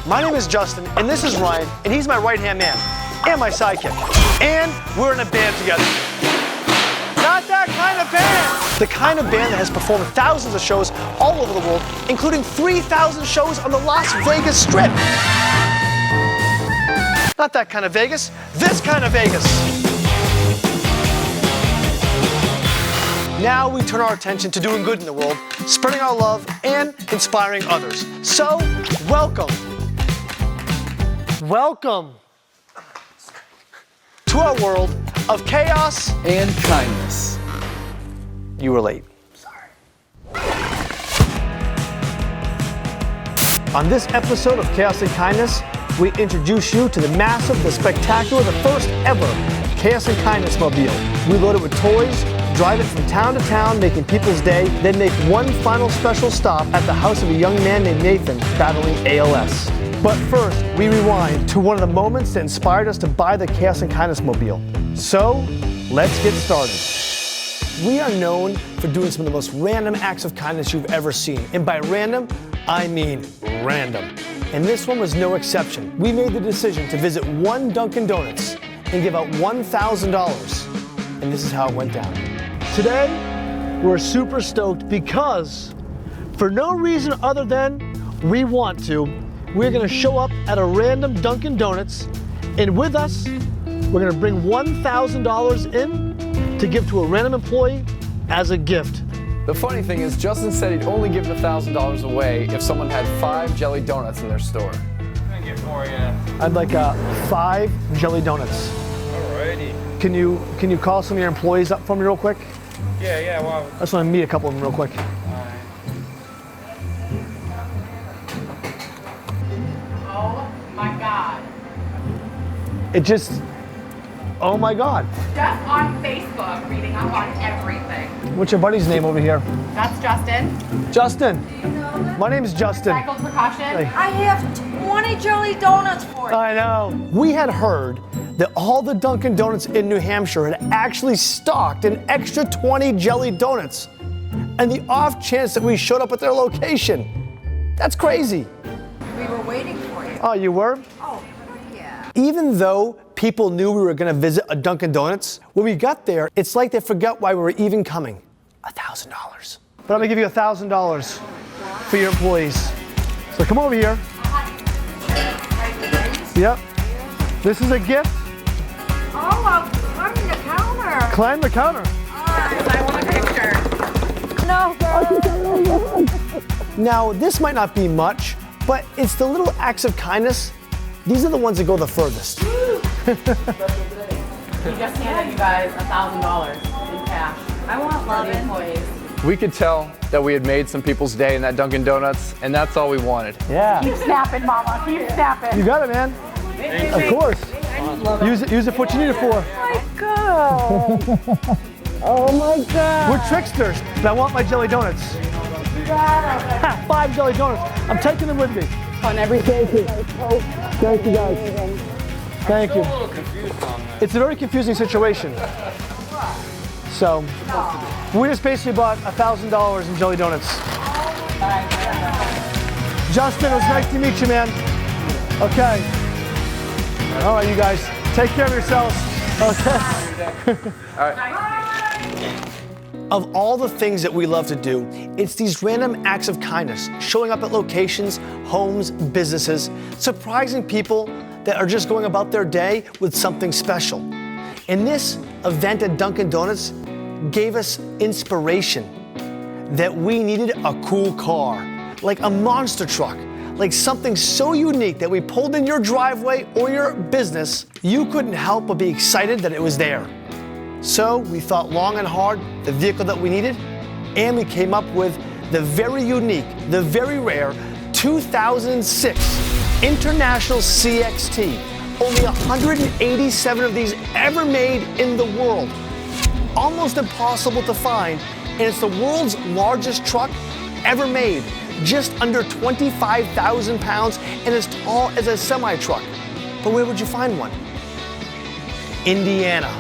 My name is Justin, and this is Ryan, and he's my right-hand man, and my sidekick. And we're in a band together. Not that kind of band! The kind of band that has performed thousands of shows all over the world, including 3,000 shows on the Las Vegas Strip. Not that kind of Vegas, this kind of Vegas. Now we turn our attention to doing good in the world, spreading our love, and inspiring others. So, welcome to our world of chaos and kindness. You were late. Sorry. On this episode of Chaos and Kindness, we introduce you to the massive, the spectacular, the first ever Chaos and Kindness mobile. We load it with toys, drive it from town to town, making people's day, then make one final special stop at the house of a young man named Nathan battling ALS. But first, we rewind to one of the moments that inspired us to buy the Chaos and Kindness mobile. So, let's get started. We are known for doing some of the most random acts of kindness you've ever seen. And by random, I mean random. And this one was no exception. We made the decision to visit one Dunkin Donuts and give out $1,000. And this is how it went down. Today, we're super stoked because, for no reason other than we want to, we're gonna show up at a random Dunkin Donuts, and with us, we're gonna bring $1,000 in to give to a random employee as a gift. The funny thing is, Justin said he'd only give the $1,000 away if someone had 5 jelly donuts in their store. I'm gonna get more, yeah. I'd like 5 jelly donuts. Alrighty. Can you call some of your employees up for me real quick? Yeah, well. I just want to meet a couple of them real quick. Oh my God. Oh my God. Just on Facebook, reading up on everything. What's your buddy's name over here? That's Justin. Justin. My name is Justin. Cycle precaution. Hey. I have 20 jelly donuts for you. I know. We had heard that all the Dunkin' Donuts in New Hampshire had actually stocked an extra 20 jelly donuts. And the off chance that we showed up at their location. That's crazy. We were waiting for you. Oh, you were? Oh, yeah. Even though people knew we were going to visit a Dunkin' Donuts, when we got there, it's like they forgot why we were even coming. $1,000. But I'm going to give you $1,000 for your employees. So come over here. Yep. This is a gift. Oh, I'm climbing the counter. Climb the counter. I want a picture. No, girl. Now, this might not be much, but it's the little acts of kindness. These are the ones that go the furthest. He just handed you guys $1,000 in cash. I want for the lovin'. employees. We could tell that we had made some people's day in that Dunkin' Donuts, and that's all we wanted. Yeah. Keep snapping, Mama. Keep snapping. You got it, man. Of course. Use it for what you need it for. Oh my God. Oh my God. We're tricksters, but I want my jelly donuts. Ha, 5 jelly donuts. I'm taking them with me. On everything. Thank you, guys. Thank you. I'm a little confused on that. It's a very confusing situation. So, we just basically bought $1,000 in jelly donuts. Justin, it was nice to meet you, man. Okay. All right, you guys, take care of yourselves. Okay. All right. Of all the things that we love to do, it's these random acts of kindness, showing up at locations, homes, businesses, surprising people that are just going about their day with something special. And this event at Dunkin' Donuts gave us inspiration that we needed a cool car, like a monster truck, like something so unique that we pulled in your driveway or your business, you couldn't help but be excited that it was there. So we thought long and hard the vehicle that we needed, and we came up with the very unique, the very rare 2006 International CXT. Only 187 of these ever made in the world. Almost impossible to find, and it's the world's largest truck ever made. Just under 25,000 pounds and as tall as a semi-truck. But where would you find one? Indiana.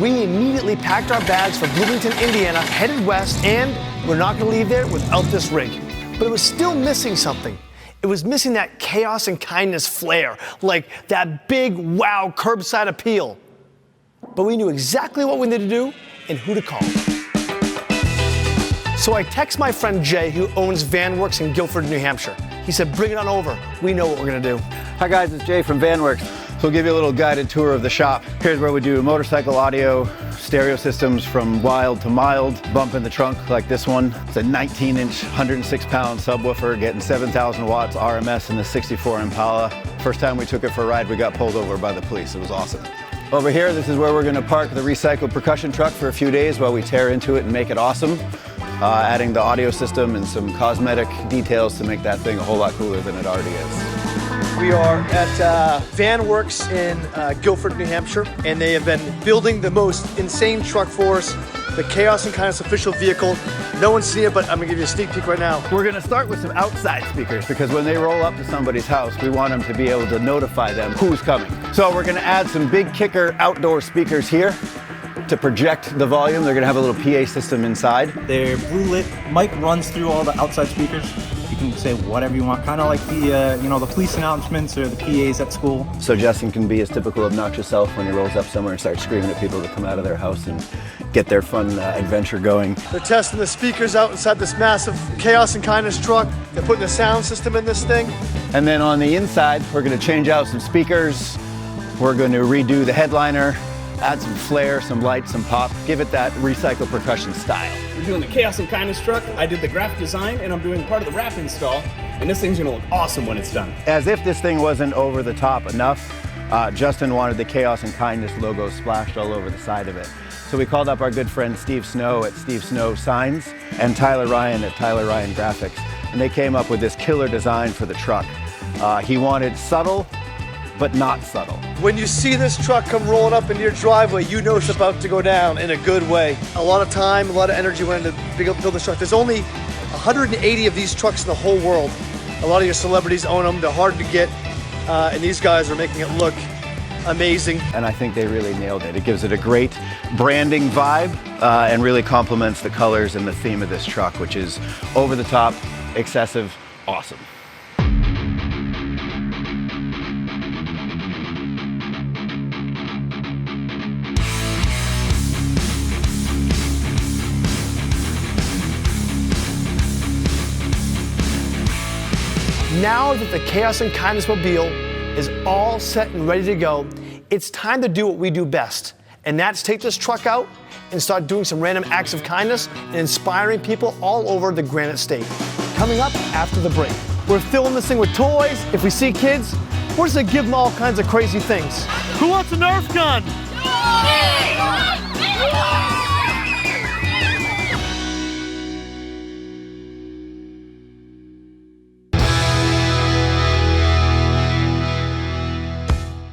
We immediately packed our bags for Bloomington, Indiana, headed west, and we're not gonna leave there without this rig. But it was still missing something. it was missing that chaos and kindness flair, like that big wow curbside appeal. But we knew exactly what we needed to do and who to call. So I text my friend Jay, who owns Fanworks in Guilford, New Hampshire. He said, bring it on over. We know what we're gonna do. Hi guys, it's Jay from Fanworks. So we'll give you a little guided tour of the shop. Here's where we do motorcycle audio, stereo systems from wild to mild, bump in the trunk like this one. It's a 19-inch, 106-pound subwoofer getting 7,000 watts RMS in the 64 Impala. First time we took it for a ride, we got pulled over by the police. It was awesome. Over here, this is where we're gonna park the recycled percussion truck for a few days while we tear into it and make it awesome. Adding the audio system and some cosmetic details to make that thing a whole lot cooler than it already is. We are at Fanworks in Guilford, New Hampshire, and they have been building the most insane truck for us, the Chaos and Kindness official vehicle. No one's seen it, but I'm gonna give you a sneak peek right now. We're gonna start with some outside speakers because when they roll up to somebody's house, we want them to be able to notify them who's coming. So we're gonna add some big kicker outdoor speakers here to project the volume. They're gonna have a little PA system inside. They're blue lit. Mic runs through all the outside speakers. You can say whatever you want, kind of like the the police announcements or the PAs at school. So Justin can be his typical obnoxious self when he rolls up somewhere and starts screaming at people to come out of their house and get their fun adventure going. They're testing the speakers out inside this massive Chaos and Kindness truck. They're putting a sound system in this thing. And then on the inside, we're gonna change out some speakers. We're gonna redo the headliner, add some flair, some light, some pop, give it that recycled percussion style. We're doing the Chaos and Kindness truck. I did the graphic design and I'm doing part of the wrap install. And this thing's gonna look awesome when it's done. As if this thing wasn't over the top enough, Justin wanted the Chaos and Kindness logo splashed all over the side of it. So we called up our good friend Steve Snow at Steve Snow Signs and Tyler Ryan at Tyler Ryan Graphics. And they came up with this killer design for the truck. He wanted subtle, but not subtle. When you see this truck come rolling up into your driveway, you know it's about to go down in a good way. A lot of time, a lot of energy went into build this truck. There's only 180 of these trucks in the whole world. A lot of your celebrities own them. They're hard to get, and these guys are making it look amazing. And I think they really nailed it. It gives it a great branding vibe and really complements the colors and the theme of this truck, which is over the top, excessive, awesome. Now that the Chaos and Kindness Mobile is all set and ready to go, it's time to do what we do best. And that's take this truck out and start doing some random acts of kindness and inspiring people all over the Granite State. Coming up after the break, we're filling this thing with toys. If we see kids, we're just gonna give them all kinds of crazy things. Who wants a Nerf gun?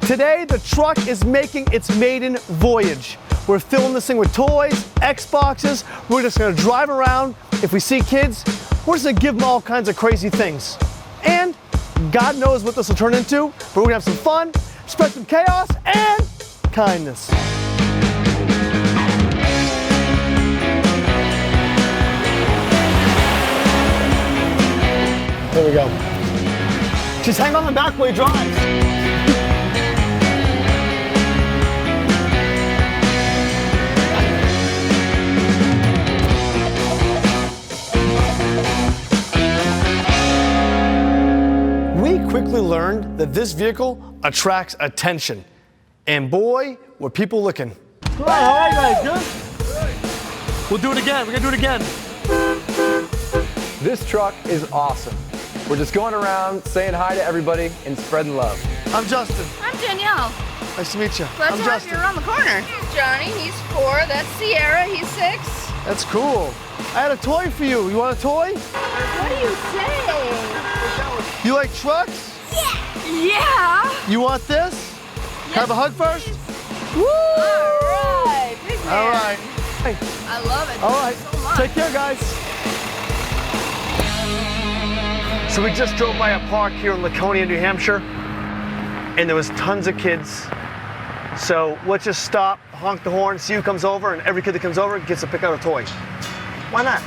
Today, the truck is making its maiden voyage. We're filling this thing with toys, Xboxes. We're just gonna drive around. If we see kids, we're just gonna give them all kinds of crazy things. And God knows what this will turn into, but we're gonna have some fun, spread some chaos and kindness. There we go. Just hang on the back while he drives. We quickly learned that this vehicle attracts attention. And boy, were people looking. All right, guys, good? We'll do it again. We're gonna do it again. This truck is awesome. We're just going around saying hi to everybody and spreading love. I'm Justin. I'm Danielle. Nice to meet you. Let's I'm have Justin. you around the corner. Here's Johnny, he's 4. That's Sierra, he's 6. That's cool. I had a toy for you. You want a toy? What do you say? You like trucks? Yeah. You want this? Can I have a hug first? Woo! All right, big man. All right. Hey. I love it. All right. Thank you so much. Take care, guys. So we just drove by a park here in Laconia, New Hampshire, and there was tons of kids. So let's just stop, honk the horn, see who comes over, and every kid that comes over gets to pick out a toy. Why not?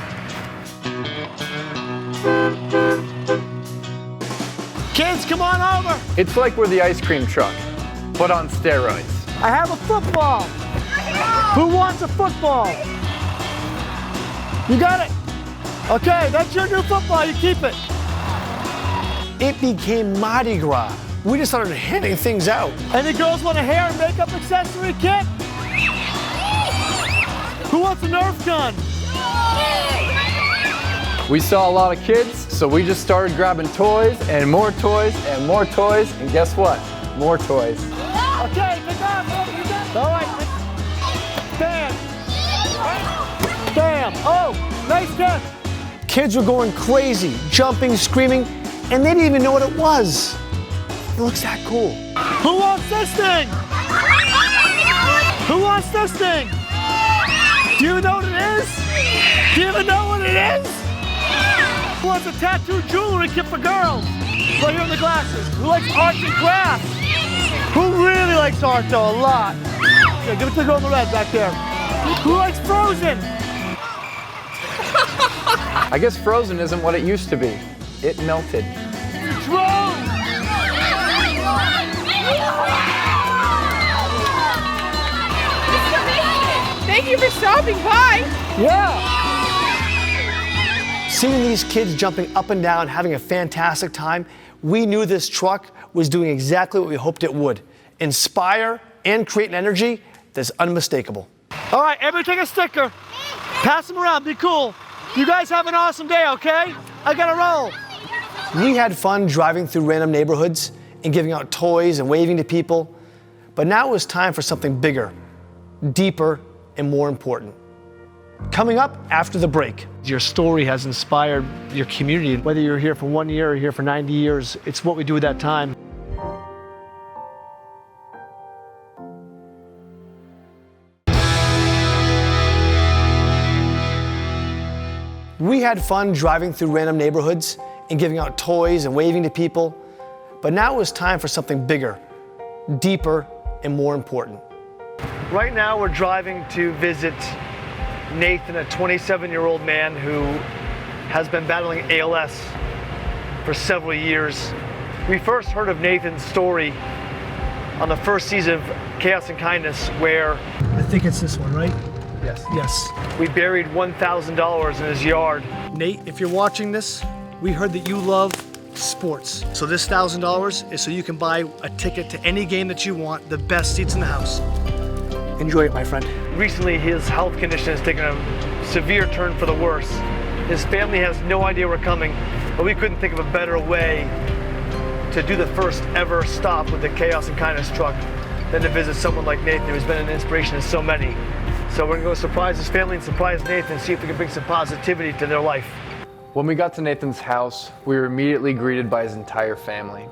come on over. It's like we're the ice cream truck, but on steroids. I have a football. Who wants a football? You got it. Okay, that's your new football. You keep it. It became Mardi Gras. We just started handing things out. Any girls want a hair and makeup accessory kit? Who wants a Nerf gun? We saw a lot of kids, so we just started grabbing toys and more toys and more toys, and guess what? More toys. Okay, pick up. All right. Bam. Bam. Oh, nice catch. Kids were going crazy, jumping, screaming, and they didn't even know what it was. It looks that cool. Who wants this thing? Who wants this thing? Do you even know what it is? Do you even know what it is? Who wants a tattooed jewelry kit for girls? Right here in the glasses. Who likes arts and crafts? Who really likes art though? A lot. Yeah, give it to the girl in the red back there. Who likes Frozen? I guess Frozen isn't what it used to be. It melted. Drone! Thank you for stopping by. Yeah. Seeing these kids jumping up and down, having a fantastic time, we knew this truck was doing exactly what we hoped it would. Inspire and create an energy that's unmistakable. All right, everybody take a sticker. Pass them around, be cool. You guys have an awesome day, okay? I gotta roll. We had fun driving through random neighborhoods and giving out toys and waving to people, but now it was time for something bigger, deeper, and more important. Coming up after the break. Your story has inspired your community. Whether you're here for 1 year or here for 90 years, it's what we do at that time. We had fun driving through random neighborhoods and giving out toys and waving to people, but now it was time for something bigger, deeper, and more important. Right now we're driving to visit Nathan, a 27-year-old man who has been battling ALS for several years. We first heard of Nathan's story on the first season of Chaos and Kindness, where I think it's this one, right? Yes. Yes. We buried $1,000 in his yard. Nate, if you're watching this, we heard that you love sports. So this $1,000 is so you can buy a ticket to any game that you want, the best seats in the house. Enjoy it, my friend. Recently, his health condition has taken a severe turn for the worse. His family has no idea we're coming, but we couldn't think of a better way to do the first ever stop with the Chaos and Kindness truck than to visit someone like Nathan, who's been an inspiration to so many. So we're gonna go surprise his family and surprise Nathan and see if we can bring some positivity to their life. When we got to Nathan's house, we were immediately greeted by his entire family.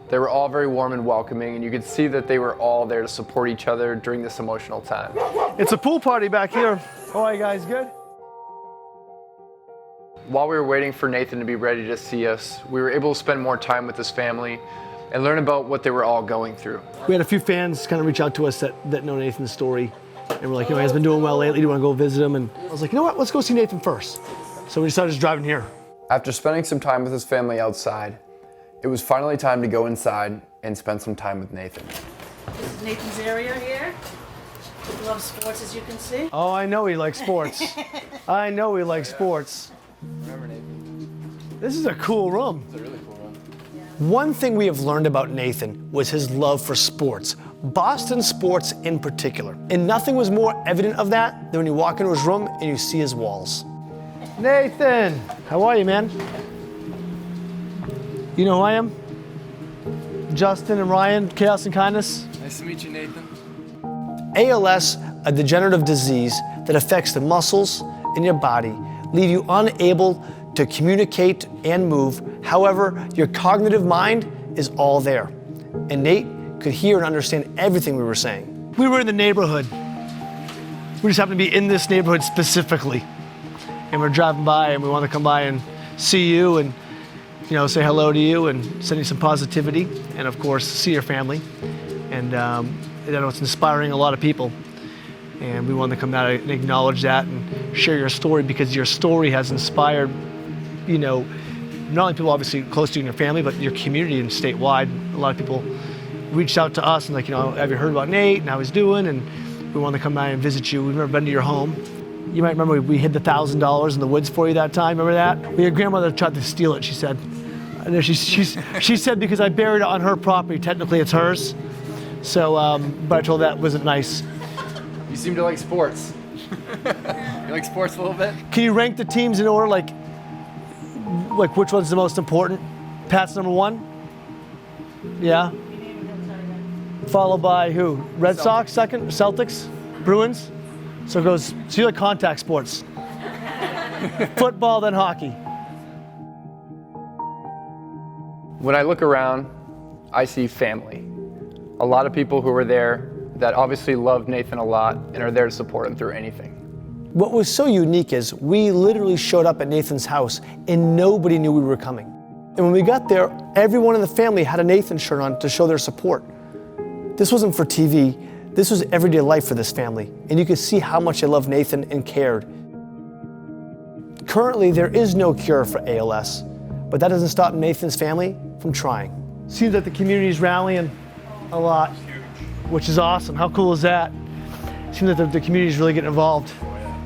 They were all very warm and welcoming, and you could see that they were all there to support each other during this emotional time. It's a pool party back here. How are you guys, good? While we were waiting for Nathan to be ready to see us, we were able to spend more time with his family and learn about what they were all going through. We had a few fans kind of reach out to us that know Nathan's story. And we're like, you know, he's been doing well lately. Do you want to go visit him? And I was like, you know what? Let's go see Nathan first. So we decided just driving here. After spending some time with his family outside, it was finally time to go inside and spend some time with Nathan. This is Nathan's area here. He loves sports, as you can see. Oh, I know he likes sports. I know he likes sports. Remember Nathan? This is a cool room. It's a really cool room. One thing we have learned about Nathan was his love for sports, Boston sports in particular. And nothing was more evident of that than when you walk into his room and you see his walls. Nathan, how are you, man? You know who I am? Justin and Ryan, Chaos and Kindness. Nice to meet you, Nathan. ALS, a degenerative disease that affects the muscles in your body, leave you unable to communicate and move. However, your cognitive mind is all there. And Nate could hear and understand everything we were saying. We were in the neighborhood. We just happened to be in this neighborhood specifically. And we're driving by and we want to come by and see you and, you know, say hello to you and send you some positivity and of course see your family. And I know it's inspiring a lot of people. And we wanted to come out and acknowledge that and share your story because your story has inspired, you know, not only people obviously close to you and your family, but your community and statewide. A lot of people reached out to us and like, have you heard about Nate and how he's doing? And we wanted to come by and visit you. We've never been to your home. You might remember we hid the $1,000 in the woods for you that time. Remember that? Your grandmother tried to steal it, she said. And she said because I buried it on her property, technically it's hers. So, but I told her that wasn't nice. You seem to like sports. You like sports a little bit? Can you rank the teams in order, like which one's the most important? Pat's number 1? Yeah. Followed by who? Red Sox second? Celtics? Bruins? So it goes, so you like contact sports. Football, then hockey. When I look around, I see family. A lot of people who are there that obviously love Nathan a lot and are there to support him through anything. What was so unique is we literally showed up at Nathan's house and nobody knew we were coming. And when we got there, everyone in the family had a Nathan shirt on to show their support. This wasn't for TV, this was everyday life for this family. And you could see how much they loved Nathan and cared. Currently, there is no cure for ALS, but that doesn't stop Nathan's family from trying. Seems like the community's rallying a lot, which is awesome. How cool is that? Seems like the community's really getting involved.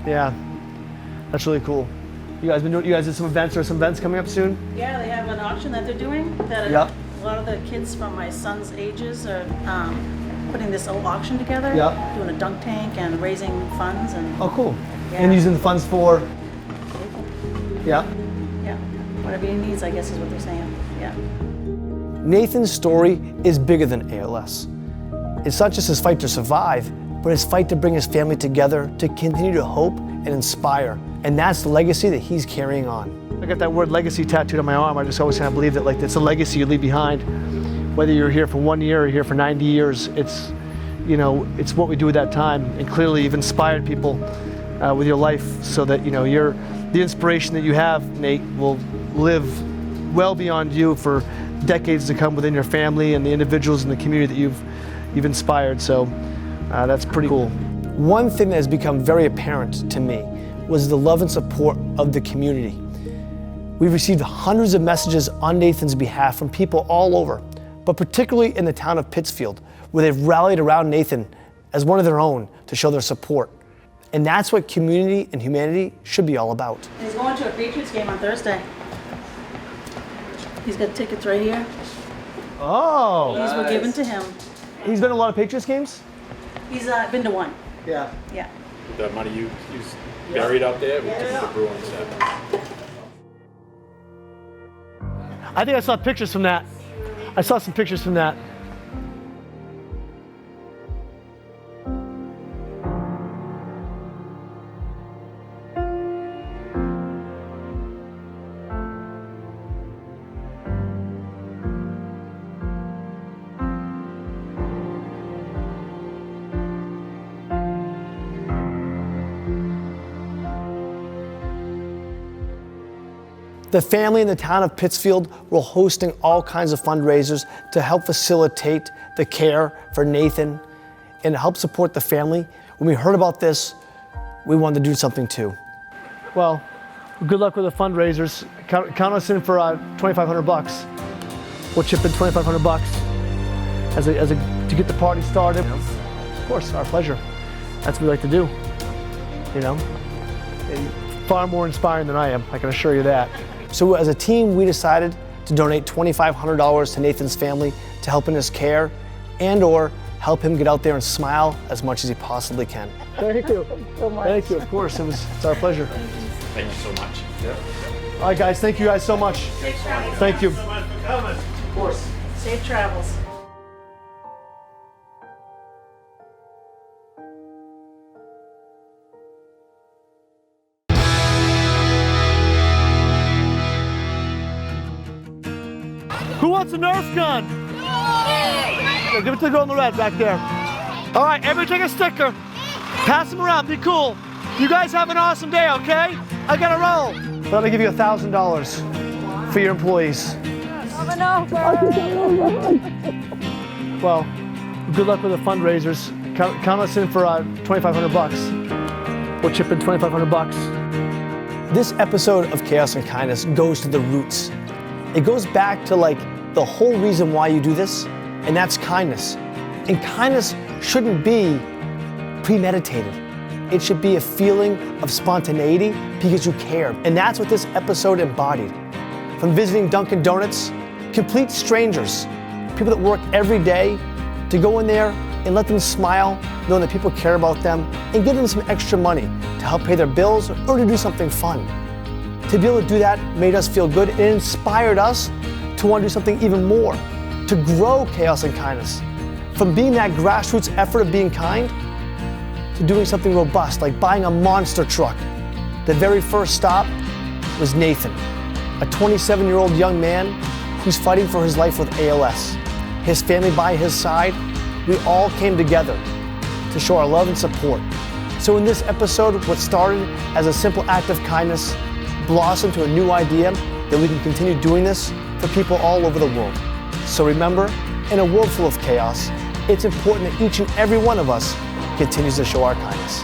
Yeah, that's really cool. You guys did some events or some events coming up soon? Yeah, they have an auction that they're doing. That Yep. A lot of the kids from my son's ages are putting this little auction together. Yep. Doing a dunk tank and raising funds and. Oh, cool. Yeah. And using the funds for? Yeah. Yeah, whatever he needs, I guess is what they're saying. Yeah. Nathan's story is bigger than ALS. It's not just his fight to survive, but his fight to bring his family together to continue to hope and inspire. And that's the legacy that he's carrying on. I got that word legacy tattooed on my arm. I just always kind of believe that it's a legacy you leave behind. Whether you're here for 1 year or here for 90 years, it's what we do at that time. And clearly you've inspired people with your life so that, the inspiration that you have, Nate, will live well beyond you for decades to come within your family and the individuals in the community that you've inspired. So that's pretty cool. One thing that has become very apparent to me was the love and support of the community. We've received hundreds of messages on Nathan's behalf from people all over, but particularly in the town of Pittsfield, where they've rallied around Nathan as one of their own to show their support. And that's what community and humanity should be all about. He's going to a Patriots game on Thursday. He's got tickets right here. Oh. These were given to him. He's been to a lot of Patriots games? He's been to one. Yeah. Yeah. The money you buried out there with the Bruins. I think I saw pictures from that. I saw some pictures from that. The family in the town of Pittsfield were hosting all kinds of fundraisers to help facilitate the care for Nathan and to help support the family. When we heard about this, we wanted to do something too. Well, good luck with the fundraisers. Count us in for $2,500. We'll chip in $2,500 to get the party started. Of course, our pleasure. That's what we like to do. Far more inspiring than I am, I can assure you that. So as a team, we decided to donate $2,500 to Nathan's family to help in his care and/or help him get out there and smile as much as he possibly can. Thank you. Thank you, of course. It's our pleasure. Thank you so much. All right, guys, thank you guys so much. Thank you. Of course. Safe travels. Who wants a Nerf gun? Yeah, give it to the girl in the red back there. All right, everybody take a sticker. Pass them around, be cool. You guys have an awesome day, okay? I gotta roll. But I'm gonna give you $1,000 for your employees. Well, good luck with the fundraisers. Count us in for $2,500. We'll chip in $2,500. This episode of Chaos and Kindness goes to the roots It goes back to like the whole reason why you do this, and that's kindness. And kindness shouldn't be premeditated. It should be a feeling of spontaneity because you care. And that's what this episode embodied. From visiting Dunkin Donuts, complete strangers, people that work every day, to go in there and let them smile, knowing that people care about them, and give them some extra money to help pay their bills or to do something fun. To be able to do that made us feel good. It inspired us to want to do something even more, to grow chaos and kindness. From being that grassroots effort of being kind, to doing something robust, like buying a monster truck. The very first stop was Nathan, a 27-year-old young man who's fighting for his life with ALS. His family by his side, we all came together to show our love and support. So in this episode, what started as a simple act of kindness blossomed to a new idea that we can continue doing this for people all over the world. So remember, in a world full of chaos, it's important that each and every one of us continues to show our kindness.